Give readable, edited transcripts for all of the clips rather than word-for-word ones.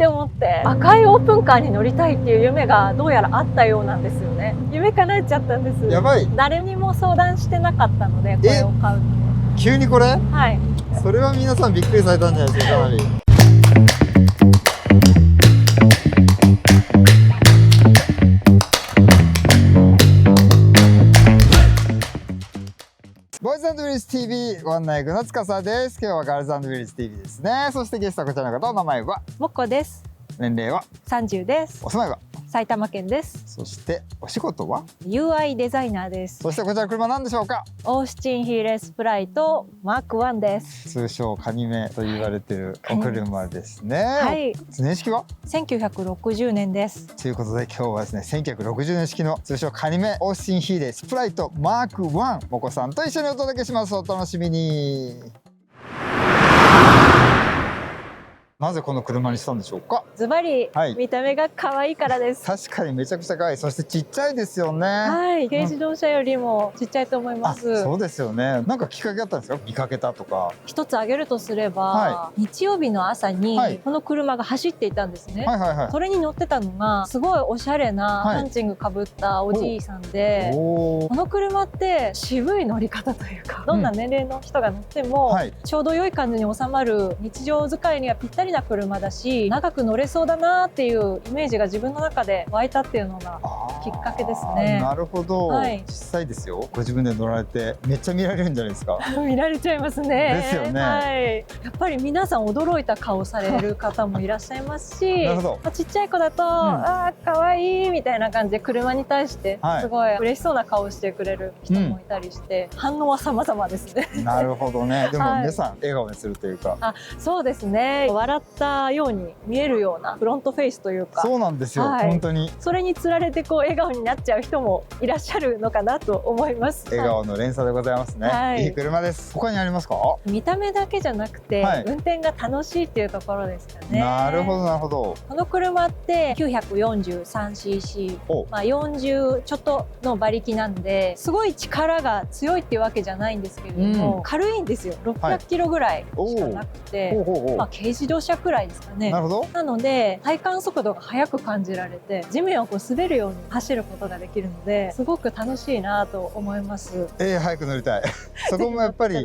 って思って、赤いオープンカーに乗りたいっていう夢がどうやらあったようなんですよね。夢叶っちゃったんです。やばい。誰にも相談してなかったので、これを買うの。急にこれ？はい。それは皆さんびっくりされたんじゃないですか、かなり。ボーイズ&ウィルズ TV ご案内具の司です。今日はガールズ&ウィルズ TV ですね。そしてゲストはこちらの方、お名前は？もっこです。年齢は30です。お住まいは？埼玉県です。そしてお仕事は？ UI デザイナーです。そしてこちらの車何でしょうか？オースチンヒーレスプライトマーク1です。通称カニメと言われているお車ですね。はい。年式は1960年です。ということで今日はですね、1960年式の通称カニメオースチンヒーレスプライトマーク1、もこさんと一緒にお届けします。お楽しみに。なぜこの車にしたんでしょうか？ズバリ、はい、見た目が可愛いからです。確かにめちゃくちゃ可愛い。そしてちっちゃいですよね。はい、軽自動車よりもちっちゃいと思います。そうですよね。なんかきっかけあったんですか？見かけたとか。一つ挙げるとすれば、は日曜日の朝にはいこの車が走っていたんですね。はいはいはい。それに乗ってたのがすごいおしゃれなハンチングかぶったおじいさんで、この車って渋い乗り方というか、どんな年齢の人が乗っても、はい、ちょうど良い感じに収まる日常使いにはぴったりな車だし、長く乗れそうだなっていうイメージが自分の中で湧いたっていうのがきっかけですね。なるほど、はい、実際ですよ。ご自分で乗られてめっちゃ見られるんじゃないですか？見られちゃいますね。ですよね。はい、やっぱり皆さん驚いた顔される方もいらっしゃいますし、なるほど。ちっちゃい子だと、あー可愛いみたいな感じで車に対してすごい嬉しそうな顔してくれる人もいたりして、反応は様々ですね。なるほどね。でも皆さん笑顔にするというか、そうですね。笑ったように見えるようなフロントフェイスというか、そうなんですよ、本当にそれにつられてこう笑顔になっちゃう人もいらっしゃるのかなと思います。笑顔の連鎖でございますね。いい車です。他にありますか？見た目だけじゃなくて、運転が楽しいっていうところですかね。なるほどなるほど。この車って 943cc、40ちょっとの馬力なんで、すごい力が強いっていうわけじゃないんですけれども、軽いんですよ。600キロぐらいしかなくて、軽自動車くらいですかね。なるほど。なので体感速度が速く感じられて、地面をこう滑るように走ることができるので、すごく楽しいなと思います。早く乗りたい。そこもやっぱり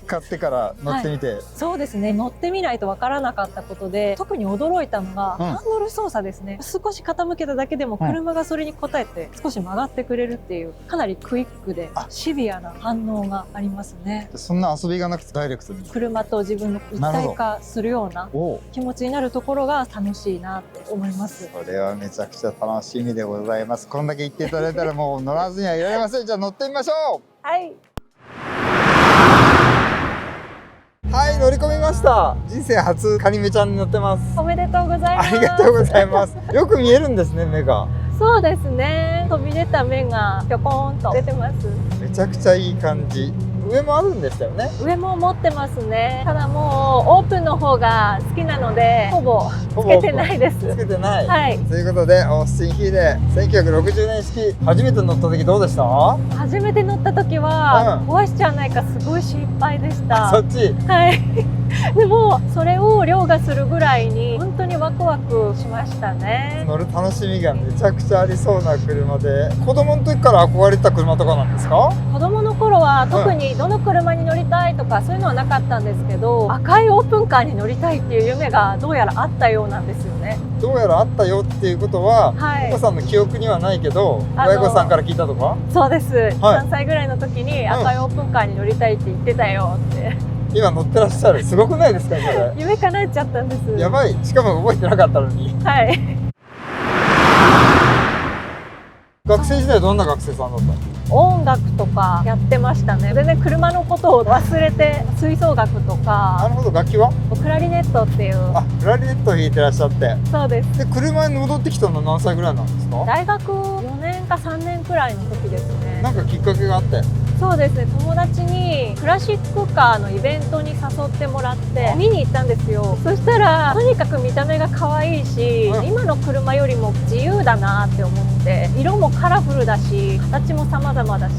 買ってから乗ってみて、そうですね。乗ってみないとわからなかったことで、特に驚いたのが、ハンドル操作ですね。少し傾けただけでも車がそれに応えて少し曲がってくれるっていう、かなりクイックでシビアな反応がありますね。そんな遊びがなくてダイレクトに車と自分の一体化するような気持ちになるところが楽しいなって思います。これはめちゃくちゃ楽しみでございます。こんだけ言っていただいたらもう乗らずにはいられません。じゃあ乗ってみましょう。はい。はい、乗り込みました。人生初カニメちゃんに乗ってます。おめでとうございます。ありがとうございます。よく見えるんですね、目が。そうですね。飛び出た目がぴょこーんと出てます。めちゃくちゃいい感じ。上もあるんでしたよね。上も持ってますね。ただもうオープンの方が好きなので、ほぼつけてないです。つけてない。はい。ということで、オースティンヒーレ1960年式、初めて乗った時どうでした？初めて乗った時は、壊しちゃわないかすごい心配でした。そっち。はい。でもそれを凌駕するぐらいに本当にワクワクしましたね。乗る楽しみがめちゃくちゃありそうな車で、子供の時から憧れた車とかなんですか？子供の頃は特にどの車に乗りたいとかそういうのはなかったんですけど、赤いオープンカーに乗りたいっていう夢がどうやらあったようなんですよね。どうやらあったよっていうことは、お子さんの記憶にはないけど、親御さんから聞いたとか？そうです。3歳ぐらいの時に赤いオープンカーに乗りたいって言ってたよって。今乗ってらっしゃる。すごくないですか、それ。夢叶っちゃったんです。やばい。しかも覚えてなかったのに。はい。学生時代どんな学生さんだったの？音楽とかやってましたね。全然車のことを忘れて、吹奏楽とか。なるほど。楽器は？クラリネットっていう。クラリネットを弾いてらっしゃって。そうです。で、車に戻ってきたの何歳ぐらいなんですか？大学4年か3年くらいの時ですね。なんかきっかけがあって。そうですね。友達にクラシックカーのイベントに誘ってもらって見に行ったんですよ。そしたらとにかく見た目が可愛いし、今の車よりも自由だなって思って、色もカラフルだし、形も様々だし、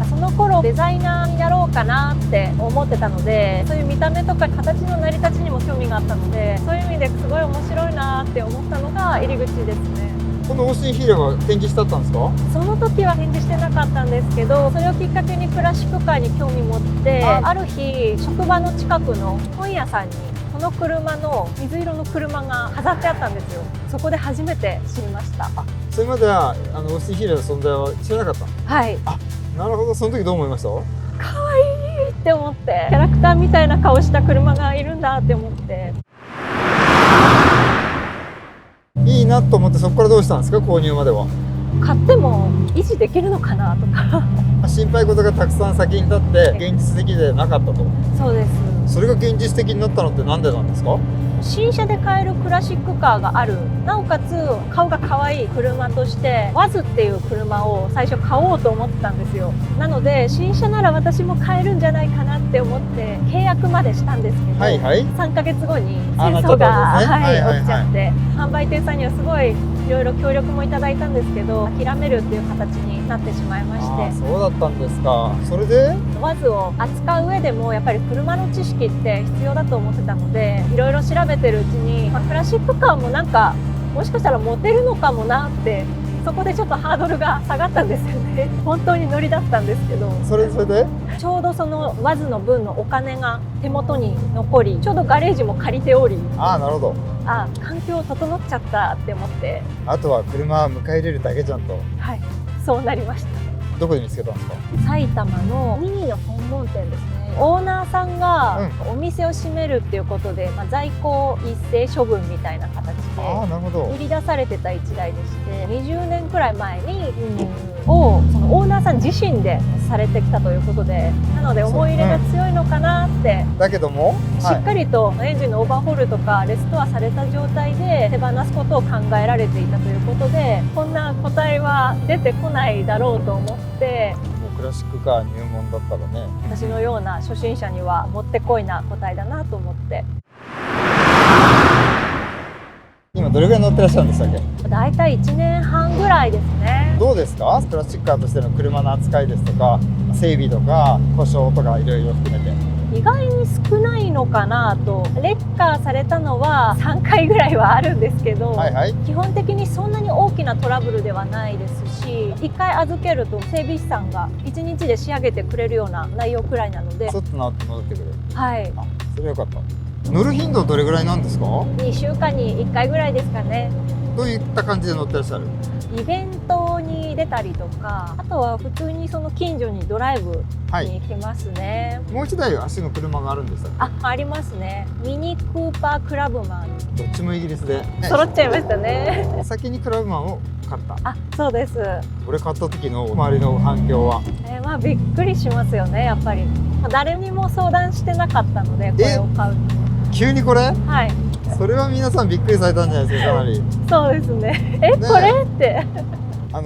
その頃デザイナーになろうかなって思ってたので、そういう見た目とか形の成り立ちにも興味があったので、そういう意味ですごい面白いなだって思ったのが入り口ですね。このオースティンヒーレは展示してあったんですか？その時は展示してなかったんですけど、それをきっかけにクラシックカーに興味持って、ある日職場の近くの本屋さんにこの車の水色の車が飾ってあったんですよ。そこで初めて知りました。それまではオースティンヒーレの存在は知らなかったの？はい。なるほど。その時どう思いました？可愛いって思って、キャラクターみたいな顔した車がいるんだって思って。いいなと思って、そこからどうしたんですか？購入までは。買っても維持できるのかなとか心配事がたくさん先に立って現実的でなかったと。そうです。それが現実的になったのってなんでなんですか？新車で買えるクラシックカーがある、なおかつ顔が可愛い車としてワズっていう車を最初買おうと思ってたんですよ。なので新車なら私も買えるんじゃないかなって思って契約までしたんですけど、はいはい。3ヶ月後に戦なっちゃ争が、ったんですね。はいはいはい起きちゃって、販売店さんにはすごいいろいろ協力もいただいたんですけど、諦めるっていう形になってしまいまして。そうだったんですか。それでワズを扱う上でもやっぱり車の知識って必要だと思ってたので、いろいろ調べてるうちに、クラシックカーもなんかもしかしたらモテるのかもなって、そこでちょっとハードルが下がったんですよね。本当にノリだったんですけど、それでちょうどそのワズの分のお金が手元に残り、ちょうどガレージも借りており、なるほど。環境整っちゃったって思って、あとは車を迎え入れるだけじゃんと。はい、そうなりました。どこで見つけたんですか？埼玉のミニの専門店ですね。オーナーさんがお店を閉めるっていうことで、在庫一斉処分みたいな形でなるほど。売り出されてた1台でして、20年くらい前に輸入をそのオーナーさん自身でされてきたということで、なので思い入れが強いのかなって。だけども、しっかりとエンジンのオーバーホールとかレストアされた状態で手放すことを考えられていたということで、こんな個体は出てこないだろうと思って、クラシックカー入門だったらね、私のような初心者にはもってこいな個体だなと思って。今どれぐらい乗ってらっしゃるんでしたっけ？だいたい1年半ぐらいですね。どうですか？クラシックカーとしての車の扱いですとか、整備とか故障とかいろいろ含めて。意外に少ないのかなと。レッカーされたのは3回ぐらいはあるんですけど、基本的にそんなに大きなトラブルではないですし、1回預けると整備士さんが1日で仕上げてくれるような内容くらいなので、ちょっと直って戻ってくる。はい。それはよかった。乗る頻度はどれぐらいなんですか？2週間に1回ぐらいですかね。どういった感じで乗ってらっしゃる？イベントに出たりとか、あとは普通にその近所にドライブに行きますね。もう一台足の車があるんですか？ありますね。ミニクーパークラブマン。どっちもイギリスで揃っちゃいましたね。先にクラブマンを買った。そうです。俺買った時の周りの反響は、びっくりしますよね、やっぱり。誰にも相談してなかったので、これを買う。急にこれ？はい。それは皆さんびっくりされたんじゃないですか、かなり。そうですね。これって。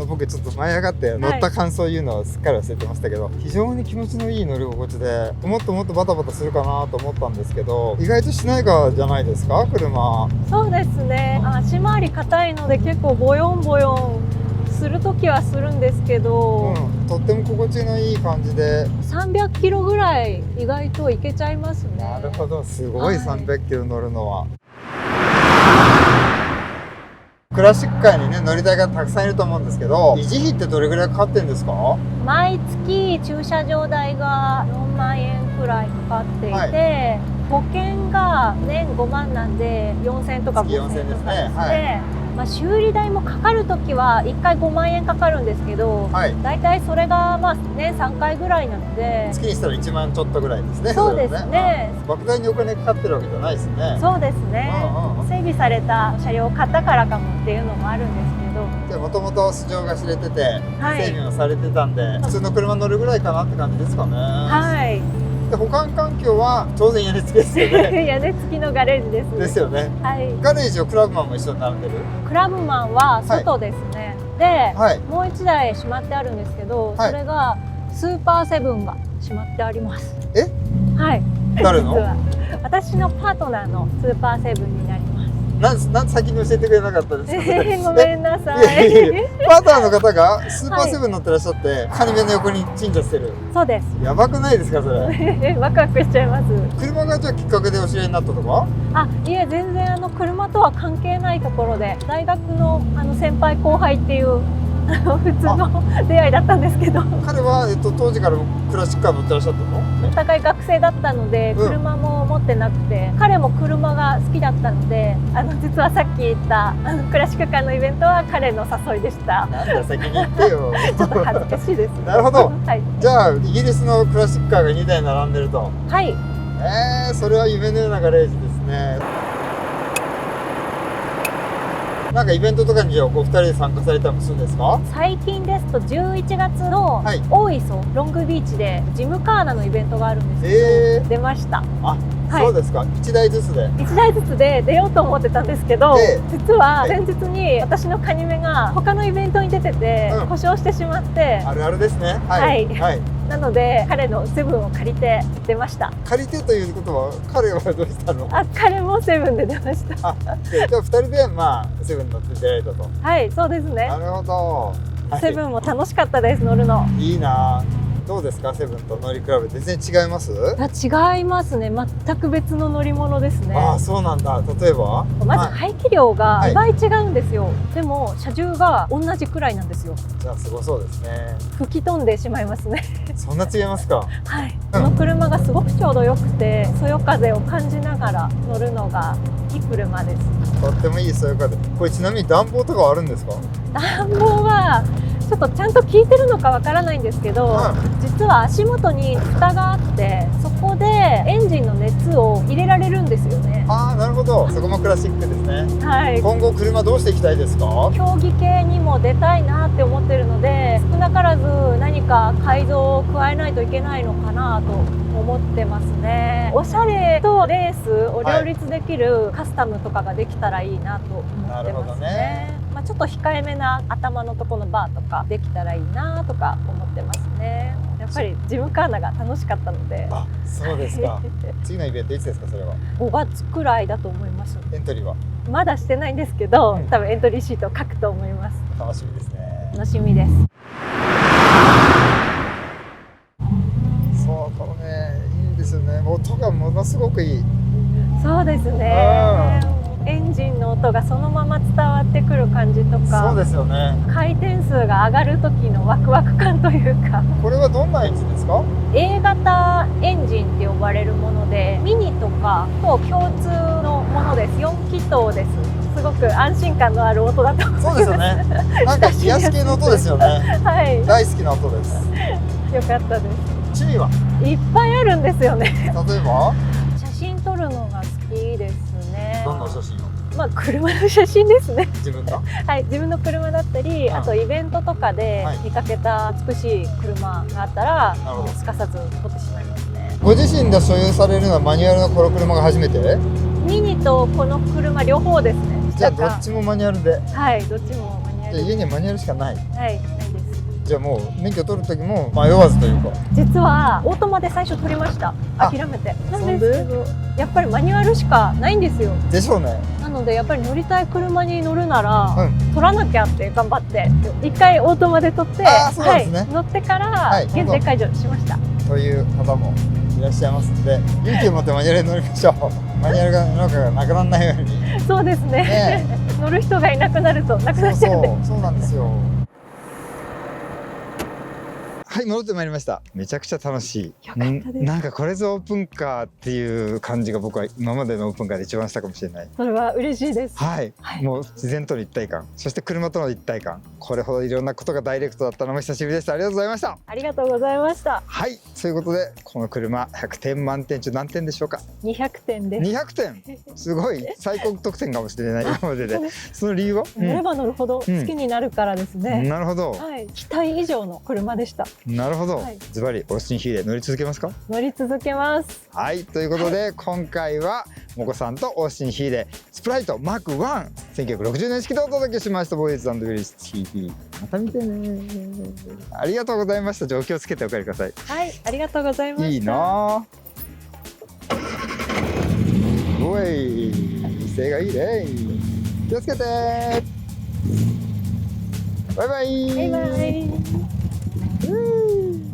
僕ちょっと舞い上がって乗った感想を言うのはすっかり忘れてましたけど、非常に気持ちのいい乗り心地で、もっともっとバタバタするかなと思ったんですけど、意外としないかじゃないですか、車。そうですね。足回り硬いので結構ボヨンボヨンする時はするんですけど、とっても心地のいい感じで300キロぐらい意外といけちゃいますね。なるほど、すごい300キロ乗るのは。クラシックカーにね、乗りたい方たくさんいると思うんですけど、維持費ってどれぐらいかかってんですか？毎月駐車場代が4万円くらいかかっていて、保険が年5万なんで4000とか5000とかですね。修理代もかかるときは1回5万円かかるんですけど、だいたいそれが年3回ぐらいなので、月にしたら1万ちょっとぐらいですね。そうですね。莫大にお金かかってるわけじゃないですね。そうですね。整備された車両を買ったからかもっていうのもあるんですけど、もともと素性が知れてて、整備もされてたんで、普通の車乗るぐらいかなって感じですかね。はい。で、保管環境は当然屋根付きですよね。屋根付きのガレージです。ですよね。はい。ガレージをクラブマンも一緒に並んでる？クラブマンは外ですね。で、もう1台しまってあるんですけど、それがスーパーセブンがしまってあります。はい。誰の？実は私のパートナーのスーパーセブンになります。なん先に教えてくれなかったですか？ごめんなさいやいやいい。やパートナーの方がスーパーセブン乗ってらっしゃって、カニ目の横に鎮座してる。そうです。やばくないですかそれ？ワクワクしちゃいます。車がじゃあきっかけでお知り合いになったとか？あ、いえ、全然車とは関係ないところで、大学の先輩後輩っていう普通の出会いだったんですけど、彼は、当時からクラシックカー乗ってらっしゃったの？お互い学生だったので、うん車も持ってなくて、彼も車が好きだったので、実はさっき言ったクラシックカーのイベントは彼の誘いでした。なんだ先に言ってよ。ちょっと恥ずかしいです。なるほど。はい。じゃあイギリスのクラシックカーが2台並んでると。はい。それは夢のようなガレージですね。なんかイベントとかにじゃあお二人で参加されたりもするんですか？最近ですと11月のはい大磯ロングビーチでジムカーナのイベントがあるんですけど、出ました。あ、はいそうですか。1台ずつで。 1台ずつで出ようと思ってたんですけど、ええ実ははい前日に私のカニ目が他のイベントに出てて、うん故障してしまって、あるあるですね。はいはい。なので彼のセブンを借りて出ました。借りてということは彼はどうしたの？あ、彼もセブンで出ました。あ、でじゃあ2人でまあセブンに乗って出られたと。はい、そうですねな。るほど。はいセブンも楽しかったです、乗るの。いいな。どうですかセブンと乗り比べ全然違います？違いますね。全く別の乗り物ですね。ああ、そうなんだ。例えばまずはい排気量がはい2倍違うんですよ。でも車重が同じくらいなんですよ。じゃあすごそうですね。吹き飛んでしまいますね。そんな違いますか？はい。この車がすごくちょうど良くて、そよ風を感じながら乗るのがいい車です。とってもいいそういう風。これちなみに暖房とかはあるんですか？暖房はちょっとちゃんと効いてるのかわからないんですけど、実は足元に蓋があって、そこでエンジンの熱を入れられるんですよね。ああ、なるほど。そこもクラシックですね。はい。今後車どうしていきたいですか？競技系にも出たいなって思ってるので、少なからず何か改造を加えないといけないのかなと思ってますね。おしゃれとレースを両立できるカスタムとかができたらいいなと思ってますね。まあちょっと控えめな頭のとこのバーとかできたらいいなとか思ってますね。やっぱりジムカーナが楽しかったので。あ、そうですか。次のイベントいつですかそれは？ 5月くらいだと思います。エントリーはまだしてないんですけど、うん多分エントリーシートを書くと思います。楽しみですね。楽しみです。そう、このね、いいんですよね。音がものすごくいい。そうですね。エンジンの音がそのまま伝わってくる感じとか、そうですよね。回転数が上がる時のワクワク感というか、これはどんなエンジンですかA 型エンジンって呼ばれるもので、ミニとかと共通のものです。4気筒です。すごく安心感のある音だと思います。そうですよね。なんか癒し系の音ですよね。はい、大好きな音です。よかったで趣味はす。いっぱいあるんですよね。例えば写真撮るのが好きですね。どんなお写真を？まあ車の写真ですね。自分が？はい、自分の車だったり、あとイベントとかではい見かけた美しい車があったら、なるほどすかさず撮ってしまいますね。ご自身で所有されるのはマニュアルのこの車が初めて？ミニとこの車両方ですね。じゃあどっちもマニュアルで。はい、どっちもマニュアル。じゃあ家にはマニュアルしかない。はい、ないです。じゃあもう免許取る時も迷わずというか。実はオートマで最初撮りました。あ諦めて。なんですけど、やっぱりマニュアルしかないんですよ。でしょうね。なのでやっぱり乗りたい車に乗るなら、うん。撮らなきゃって頑張って一回オートマで撮って、あーそうなんですねはい、乗ってからい限定解除しました。という方もいらっしゃいますので、勇気を持ってマニュアルに乗りましょう。マニュアルが世の中がなくならないように。そうですね。ね乗る人がいなくなるとなくそうなっちゃうんで。そうなんですよ。はい、戻ってまいりました。めちゃくちゃ楽しい。よかったですなんかこれぞオープンカーっていう感じが僕は今までのオープンカーで一番したかもしれない。それは嬉しいです。はい、はいもう自然との一体感、そして車との一体感、これほどいろんなことがダイレクトだったのも久しぶりでした。ありがとうございました。ありがとうございました。はい、ということでこの車100点満点中何点でしょうか200点です。？200点、すごい最高得点かもしれない今までで。その理由は？乗れば乗るほど好きになるからですね。なるほど、はい、期待以上の車でした。なるほど、はいズバリオースティンヒーレー乗り続けますか？乗り続けます。はい、ということで、今回はもこさんとオースティンヒーレースプライトマーク1 1960年式でお届けしました。ボーイズ&グリス TV また見てね。ありがとうございました。状況をつけてお帰りください。はい、ありがとうございました。いいなあ。おい姿勢がいいね。気をつけて。バイバイ。バイバイ。うー